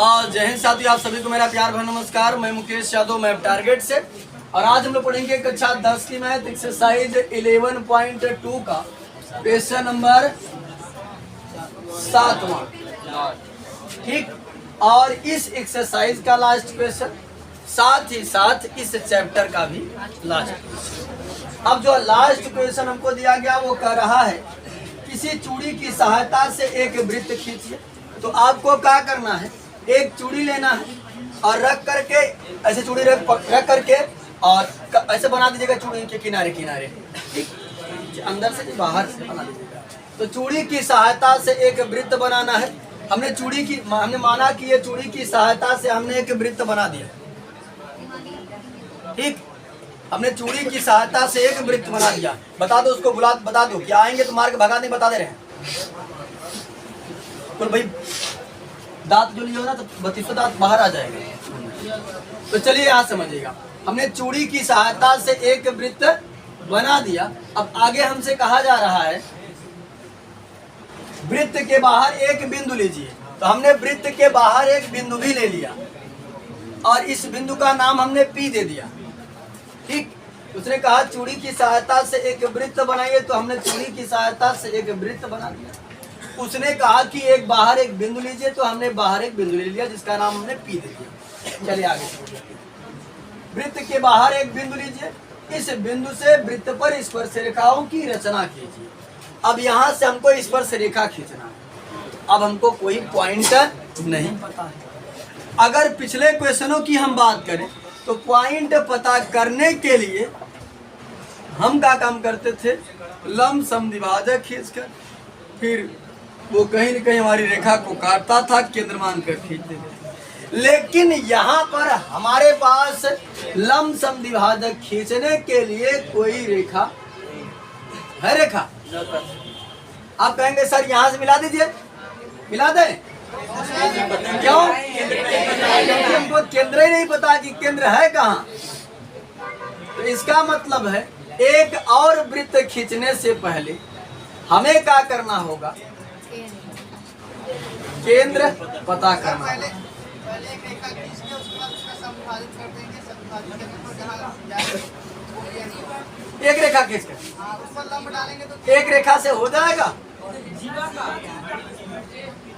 जय हिंद साथियों, आप सभी को मेरा प्यार भरा नमस्कार। मैं मुकेश यादव, मैं टारगेट से। और आज हम लोग पढ़ेंगे कक्षा 10 की मैथ एक्सरसाइज 11.2 का क्वेश्चन नंबर 7वां। ठीक, और इस एक्सरसाइज का लास्ट क्वेश्चन, साथ ही साथ इस चैप्टर का भी लास्ट क्वेश्चन। अब जो लास्ट क्वेश्चन हमको दिया गया वो कह रहा है किसी चूड़ी की सहायता से एक वृत्त खींचिए। तो आपको क्या करना है, एक चूड़ी लेना है और रख करके ऐसे चूड़ी रख करके और ऐसे बना दीजिएगा चूड़ी के किनारे किनारे, ठीक, अंदर से बाहर से बना दीजिएगा। तो चूड़ी की सहायता से एक वृत्त बनाना है। हमने माना कि ये चूड़ी की सहायता से हमने एक वृत्त बना दिया। ठीक, हमने चूड़ी की सहायता से एक वृत्त बना दिया। बता दो उसको, बता दो, क्या आएंगे तो मार के भगा नहीं, बता दे रहे हैं। तो भाई दांत जो लिए हो ना तो 32 दांत बाहर आ जाएगा। तो चलिए यहाँ समझिएगा, हमने चूड़ी की सहायता से एक वृत्त बना दिया। अब आगे हमसे कहा जा रहा है वृत्त के बाहर एक बिंदु लीजिए। तो हमने वृत्त के बाहर एक बिंदु भी ले लिया और इस बिंदु का नाम हमने P दे दिया। ठीक, उसने कहा चूड़ी की सहायता से एक वृत्त बनाइए, तो हमने चूड़ी की सहायता से एक वृत्त बना दिया। उसने कहा कि एक बाहर एक बिंदु लीजिए, तो हमने बाहर एक बिंदु ले लिया जिसका नाम हमने P दे दिया। चलिए आगे, वृत्त के बाहर एक बिंदु लीजिए, इस बिंदु से वृत्त पर स्पर्श रेखाओं की रचना कीजिए। अब यहाँ से हमको स्पर्श रेखा खींचना है। अब हमको कोई पॉइंट नहीं पता है। अगर पिछले क्वेश्चनों की हम बात करें तो पॉइंट पता करने के लिए हम क्या काम करते थे, लंब समद्विभाजक खींचकर फिर वो कहीं न कहीं हमारी रेखा को काटता था, केंद्र मानकर खींचते थे। लेकिन यहाँ पर हमारे पास लंब समद्विभाजक खींचने के लिए कोई रेखा है, रेखा। आप कहेंगे सर यहाँ से मिला दीजिए, मिला दें? क्यों? क्योंकि हमको केंद्र ही नहीं पता कि केंद्र है कहाँ। तो इसका मतलब है एक और वृत्त खींचने से पहले हमें क्या करना होगा, केंद्र पता करना है। एक रेखा खींचकर एक रेखा से हो जाएगा।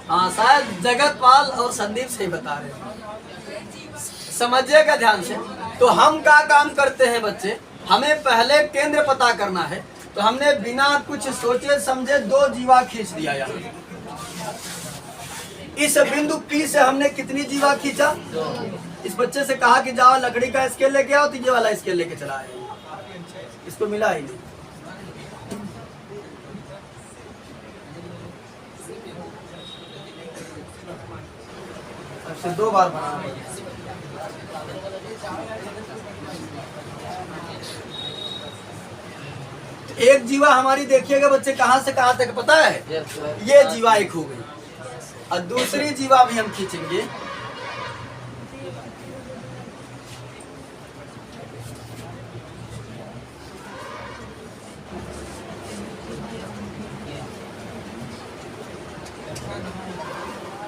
हाँ, शायद जगतपाल और संदीप से ही बता रहे हैं। समझिएगा ध्यान से। तो हम क्या काम करते हैं बच्चे, हमें पहले केंद्र पता करना है। तो हमने बिना कुछ सोचे समझे दो जीवा खींच दिया यहाँ। इस बिंदु P से हमने कितनी जीवा खींचा? इस बच्चे से कहा कि जाओ लकड़ी का स्केल लेके आओ, तो ये वाला स्केल लेके चला है। इसको मिला ही नहीं। दो बार बना। एक जीवा हमारी देखिएगा बच्चे कहां से कहां तक पता है, ये जीवा एक हो गई और दूसरी जीवा भी हम खींचेंगे।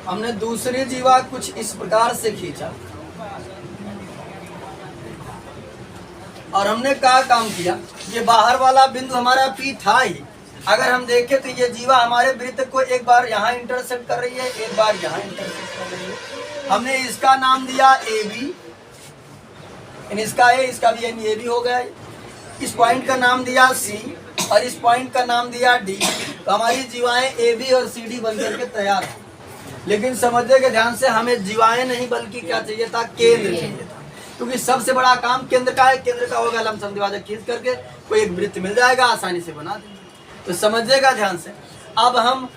हमने दूसरी जीवा कुछ इस प्रकार से खींचा और हमने क्या काम किया, ये बाहर वाला बिंदु हमारा P था ही। अगर हम देखें तो ये जीवा हमारे वृत्त को एक बार यहाँ इंटरसेक्ट कर रही है, एक बार यहाँ इंटरसेक्ट कर रही है। हमने इसका नाम दिया AB, इसका A, इसका भी AB हो गया। इस पॉइंट का नाम दिया C और इस पॉइंट का नाम दिया D। तो हमारी जीवाएं AB और CD बनकर के तैयार है। लेकिन समझिएगा ध्यान से, हमें जीवाएं नहीं बल्कि क्या चाहिए था, केंद्र चाहिए था। क्योंकि सबसे बड़ा काम केंद्र का है। केंद्र का होगा लंब समद्विभाजक खींच करके कोई एक वृत्त मिल जाएगा, आसानी से बना देंगे। तो समझिएगा ध्यान से। अब हम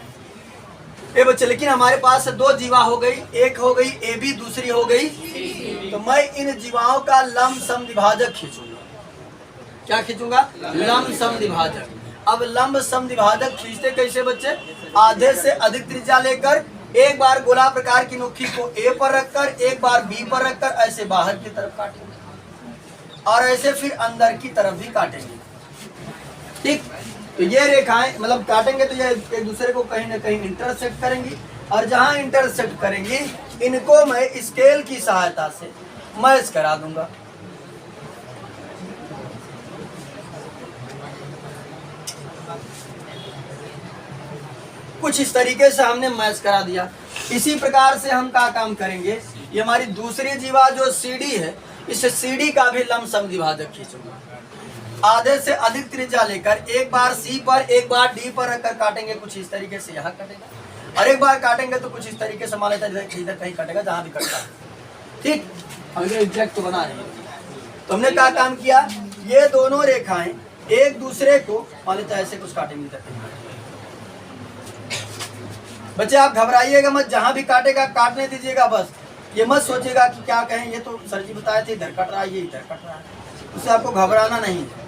ए बच्चे, लेकिन हमारे पास दो जीवा हो गई, एक हो गई AB, दूसरी हो गई। तो मैं इन जीवाओं का लंब समद्विभाजक खींचूंगा। क्या खींचूंगा? लंब समद्विभाजक। अब लंब समद्विभाजक खींचते कैसे बच्चे, आधे से अधिक त्रिज्या लेकर एक बार गोला प्रकार की नोकी को A पर रखकर, एक बार B पर रखकर ऐसे बाहर की तरफ काटेंगे और ऐसे फिर अंदर की तरफ भी काटेंगे। ठीक, तो ये रेखाएं मतलब काटेंगे तो ये एक दूसरे को कहीं ना कहीं इंटरसेक्ट करेंगी और जहां इंटरसेक्ट करेंगी इनको मैं स्केल की सहायता से मैच करा दूंगा। कुछ इस तरीके से हमने मैच करा दिया। इसी प्रकार से हम क्या काम करेंगे, ये हमारी दूसरी जीवा जो सीडी है, इस सीडी का भी लमसम द्विभाजक खींचूंगा। आधे से अधिक त्रिज्या लेकर एक बार सी पर एक बार डी पर रखकर काटेंगे, कुछ इस तरीके से यहाँ कटेगा, और एक बार काटेंगे तो कुछ इस तरीके से मान लेता है इधर कहीं कटेगा जहां भी कटता है। ठीक, हम एग्जैक्ट तो बना रहे हैं। तो हमने क्या काम किया, ये दोनों रेखाएं एक दूसरे को मान लेता है ऐसे कुछ काटेंगे। बच्चे आप घबराइएगा मत, जहां भी काटेगा काटने दीजिएगा, बस ये मत सोचिएगा कि क्या कहें, ये तो सर जी बताए थे इधर कट रहा है, ये इधर कट रहा है, उससे आपको घबराना नहीं है।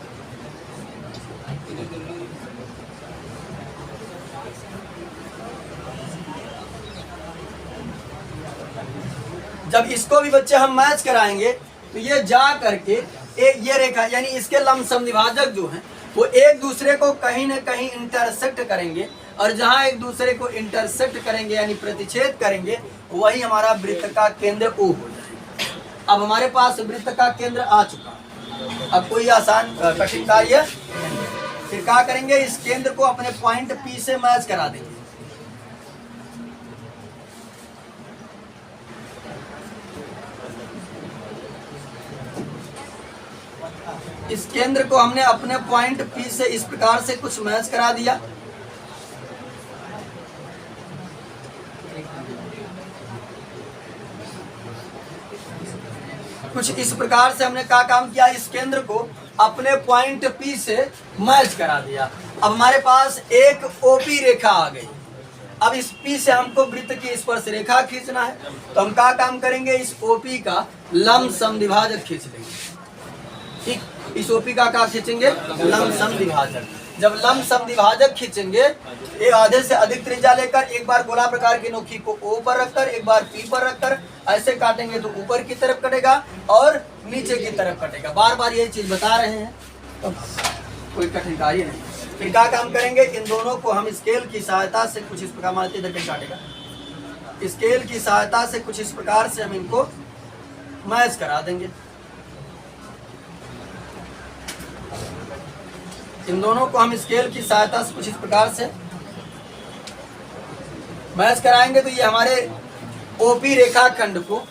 जब इसको भी बच्चे हम मैच कराएंगे तो ये जा करके ये रेखा यानी इसके लमसम द्विभाजक जो हैं वो एक दूसरे को कहीं न कहीं इंटरसेक्ट करेंगे, और जहां एक दूसरे को इंटरसेक्ट करेंगे यानी प्रतिच्छेद करेंगे, वही हमारा वृत्त का केंद्र O हो जाएगा। अब हमारे पास वृत्त का केंद्र आ चुका, अब कोई आसान कठिन कार्य फिर क्या करेंगे, इस केंद्र को अपने पॉइंट P से मैच करा देंगे। इस केंद्र को हमने अपने पॉइंट P से इस प्रकार से कुछ मैच करा दिया। कुछ इस प्रकार से हमने क्या काम किया, इस केंद्र को अपने पॉइंट P से मैच करा दिया। अब हमारे पास एक OP रेखा आ गई। अब इस P से हमको वृत्त की स्पर्श रेखा खींचना है, तो हम क्या काम करेंगे, इस OP का लंबसम द्विभाजक खींच लेंगे। ठीक, इस OP का क्या खींचेंगे, लंबसम द्विभाजक। जब लंबसम द्विभाजक खींचेंगे, एक आधे से अधिक त्रिज्या लेकर एक बार गोला प्रकार की नोकी को O पर रखकर एक बार P पर रखकर ऐसे काटेंगे तो ऊपर की तरफ कटेगा और नीचे की तरफ कटेगा। बार बार यही चीज बता रहे हैं, तो कोई कठिन कार्य नहीं। फिर क्या काम करेंगे, इन दोनों को हम स्केल की सहायता से कुछ इस प्रकार, मानते इधर कहीं काटेगा, स्केल की सहायता से कुछ इस प्रकार से हम इनको मैच करा देंगे। इन दोनों को हम स्केल की सहायता से कुछ इस प्रकार से मैच कराएंगे तो ये हमारे OP रेखाखंड को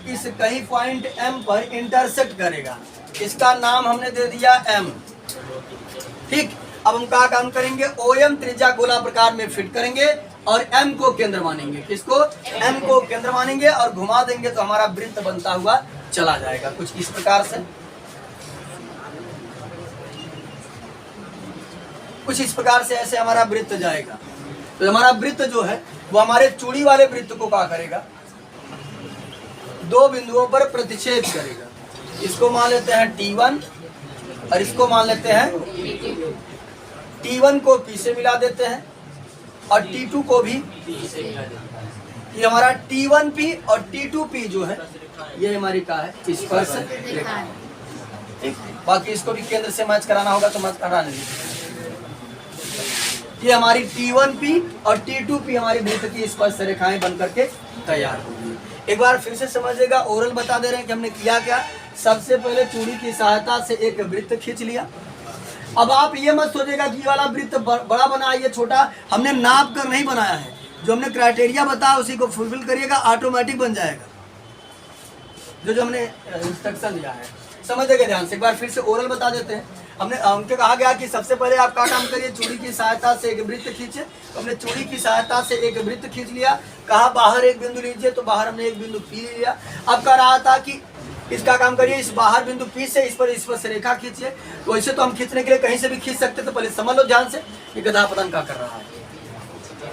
इस कहीं पॉइंट M पर इंटरसेक्ट करेगा। इसका नाम हमने दे दिया M। ठीक, अब हम क्या काम करेंगे, OM त्रिज्या गोला प्रकार में फिट करेंगे और M को केंद्र मानेंगे। किसको, M को केंद्र मानेंगे और घुमा देंगे तो हमारा वृत्त बनता हुआ चला जाएगा कुछ इस प्रकार से। कुछ इस प्रकार से ऐसे हमारा वृत्त जाएगा। तो हमारा वृत्त जो है वो हमारे चूड़ी वाले वृत्त को क्या करेगा, दो बिंदुओं पर प्रतिच्छेद करेगा। इसको मान लेते हैं T1 और इसको मान लेते हैं T1 को P से मिला देते हैं और T2 को भी ये हमारा T1P और T2P जो है ये हमारी क्या है, स्पर्श रेखा। ठीक, बाकी इसको भी केंद्र से मैच कराना होगा तो मैच करा लीजिए। ये हमारी T1P और T2P हमारी वृत्त की स्पर्श रेखाएं बन करके तैयार होगी। एक बार फिर से समझिएगा, ओरल बता दे रहे हैं कि हमने किया क्या। सबसे पहले चूड़ी की सहायता से एक वृत्त खींच लिया। अब आप ये मत सोचेगा कि ये वाला वृत्त बड़ा बना है, ये छोटा, हमने नाप कर नहीं बनाया है। जो हमने क्राइटेरिया बताया उसी को फुलफिल करिएगा, ऑटोमेटिक बन जाएगा। जो हमने इंस्ट्रक्शन दिया है समझिएगा ध्यान से। एक बार फिर से ओरल बता देते हैं। हमने कहा गया कि सबसे पहले आप क्या काम करिए, चूड़ी की सहायता से एक वृत्त खींचे। तो हमने चूड़ी की सहायता से एक वृत्त खींच लिया। कहा बाहर एक बिंदु लीजिए, तो बाहर हमने एक बिंदु P लिया। अब कह रहा था कि इसका काम करिए, इस बाहर बिंदु P से इस पर स्पर्श रेखा खींचिए। तो ऐसे तो हम खींचने के लिए कहीं से भी खींच सकते, तो पहले समझ लो ध्यान से, ये गधा पतन क्या कर रहा है।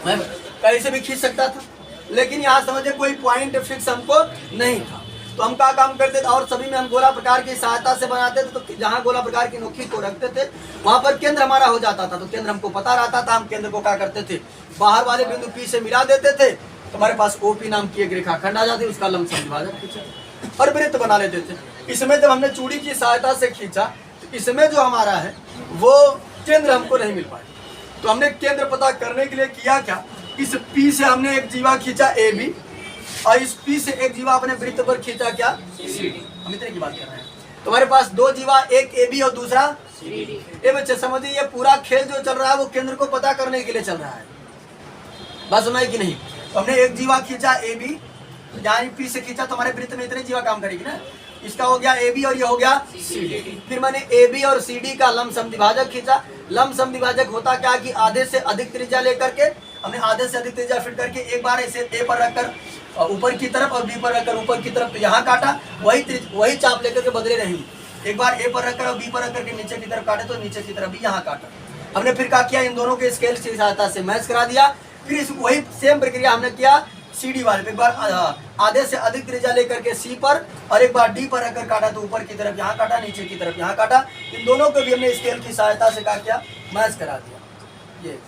मैं कहीं से भी खींच सकता था, लेकिन यहाँ समझे कोई पॉइंट फिक्स हमको नहीं था। तो हम क्या काम करते थे, और सभी में हम गोला प्रकार की सहायता से बनाते थे। तो जहाँ गोला प्रकार की नोकी को रखते थे वहां पर केंद्र हमारा हो जाता था। तो केंद्र हमको पता रहता था, हम केंद्र को क्या करते थे, बाहर वाले बिंदु P से मिला देते थे। तो हमारे पास OP नाम की एक रेखा खंड आ जाती, उसका लंबसम द्विभाजक खींचा और वृत्त बना लेते थे। इसमें जब हमने चूड़ी की सहायता से खींचा तो इसमें जो हमारा है वो केंद्र हमको नहीं मिल पाया। तो हमने केंद्र पता करने के लिए किया क्या, इस P से हमने एक जीवा खींचा AB और इस P से एक जीवा अपने वृत्त पर खींचा क्या CD। हम इतने की बात कर रहे हैं। तुम्हारे पास दो जीवा, एक AB और दूसरा CD। ये बच्चे समझिए, ये पूरा खेल जो चल रहा है वो केंद्र को पता करने के लिए चल रहा है। बात समझ कि नहीं? तो हमने एक जीवा खींचा AB, यानी P से खींचा तो हमारे वृत्त में इतने जीवा काम करेगी ना। इसका हो गया AB और ये हो गया CD। फिर मैंने AB और CD का लंब समद्विभाजक खींचा। लंब समद्विभाजक होता क्या कि आधे से अधिक त्रिज्या लेकर के हमने आधे से अधिक त्रिज्या फिट करके एक बार ऐसे A पर रखकर ऊपर की तरफ और B पर रखकर ऊपर की तरफ, तो यहाँ काटा, वही चाप लेकर के बदले नहीं। एक बार A पर रखकर और B पर रखकर के नीचे की तरफ काटे तो नीचे की तरफ भी यहाँ काटा। हमने फिर क्या किया, इन दोनों के स्केल की सहायता से मैच करा दिया। फिर इस वही सेम प्रक्रिया हमने किया CD वाले पे। एक बार आधे से अधिक त्रिज्या लेकर के C पर और एक बार D पर रखकर काटा तो ऊपर की तरफ यहाँ काटा, नीचे की तरफ यहाँ काटा। इन दोनों को भी हमने स्केल की सहायता से क्या किया, मैच करा दिया। ये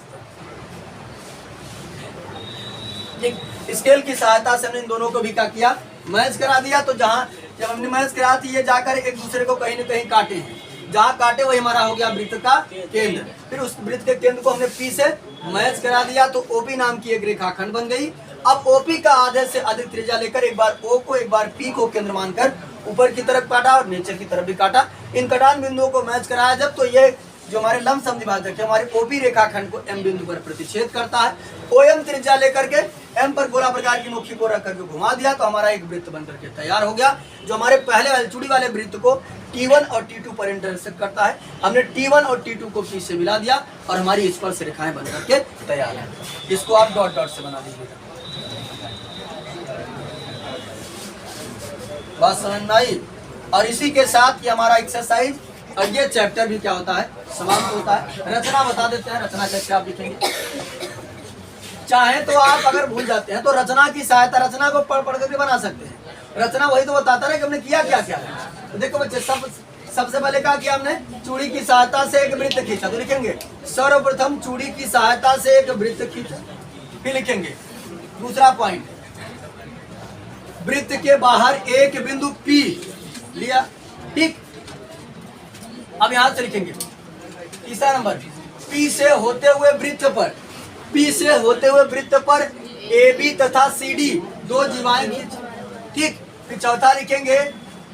स्केल की सहायता से हमने इन दोनों को भी क्या किया, मैच करा दिया। तो जहाँ जब हमने मैच करा दी, ये जाकर एक दूसरे को कहीं न कहीं काटे हैं। जहाँ काटे वही हमारा हो गया वृत्त का केंद्र। फिर उस वृत्त के केंद्र को हमने P से मैच करा दिया तो OP नाम की एक रेखाखंड बन गई। अब OP का आधे से अधिक त्रिज्या लेकर एक बार O को एक बार P को केंद्र मानकर ऊपर की तरफ काटा और नीचे की तरफ भी काटा। इन कटान बिंदुओं को मैच कराया जब, तो ये जो हमारे लंब समद्विभाजक है हमारे OP रेखाखंड को M बिंदु पर प्रतिच्छेद करता है। OM त्रिज्या लेकर के M पर गोला प्रकार की नोकी को रख करके घुमा दिया तो हमारा एक वृत्त बनकर के तैयार हो गया, जो हमारे पहले वाले चूड़ी वाले वृत्त को T1 और T2 पर इंटरसेक्ट करता है। हमने T1 और T2 को P से मिला दिया और हमारी स्पर्श रेखाएं बनकर के तैयार है। इसको आप डॉट डॉट से बना दीजिएगा। बात समझ में आई? और इसी के साथ ये हमारा एक्सरसाइज और ये चैप्टर भी क्या होता है, समाप्त होता है। रचना बता देते हैं, रचना कैसे आप लिखेंगे। चाहे तो आप अगर भूल जाते हैं तो रचना की सहायता, रचना को पढ़ पढ़ करके बना सकते हैं। रचना वही तो बताता है कि हमने किया क्या क्या है। तो देखो बच्चे, सबसे पहले क्या किया हमने, चूड़ी की सहायता से एक वृत्त खींचा। तो लिखेंगे सर्वप्रथम चूड़ी की सहायता से एक वृत्त खींचा। फिर लिखेंगे दूसरा पॉइंट, वृत्त के बाहर एक बिंदु P लिया। ठीक, अब यहां से लिखेंगे तीसरा नंबर, P से होते हुए वृत्त पर AB तथा CD दो जीवाएं खींच। ठीक, फिर चौथा लिखेंगे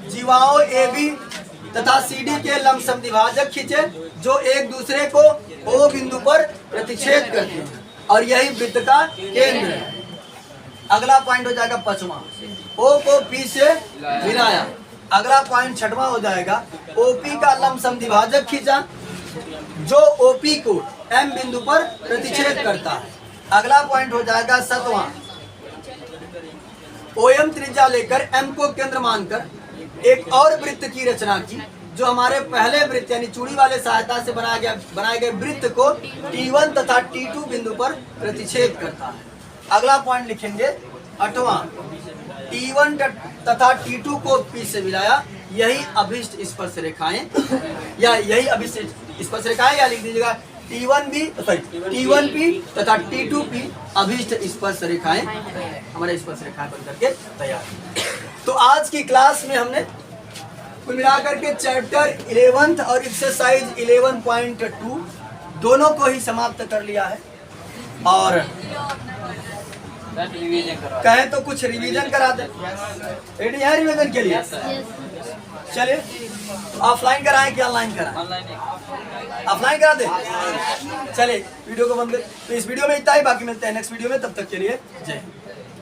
जीवाओं AB तथा CD के लंब समद्विभाजक खींचे जो एक दूसरे को O बिंदु पर प्रतिच्छेद करते हैं और यही वृत्त का केंद्र है। अगला पॉइंट हो जाएगा पांचवा, O को P से मिलाया। अगला पॉइंट छठवां हो जाएगा, OP का लंब समद्विभाजक खींचा जो OP को M बिंदु पर प्रतिच्छेद करता है। अगला पॉइंट हो जाएगा सातवां, OM त्रिज्या लेकर M को केंद्र मानकर एक और वृत्त की रचना की जो हमारे पहले वृत्त यानी चूड़ी वाले सहायता से बनाए गए वृत्त को T1 तथा T2 बिंदु पर प्रतिच्छेद करता है। अगला पॉइंट लिखेंगे आठवां, T1 तथा T2 को P से मिलाया, यही अभिष्ट स्पर्श रेखाएं या यही अभिष्ट स्पर्श रेखाएं, या लिख दीजिएगा T1P तथा T2P अभिष्ट स्पर्श रेखाएं, हमारे स्पर्श रेखाएं बनकर के तैयार। तो आज की क्लास में हमने कुल मिलाकर के चैप्टर 11th और एक्सरसाइज 11.2 दोनों को ही समाप्त कर लिया है। और कहें तो कुछ रिवीजन करा दे, रेडी है रिवीजन के लिए? चलिए, ऑफलाइन कराएं कि ऑनलाइन कराएं? ऑफलाइन करा दे। चलिए वीडियो को बंद कर। तो इस वीडियो में इतना ही, बाकी मिलते हैं नेक्स्ट वीडियो में। तब तक के लिए जय हिंद।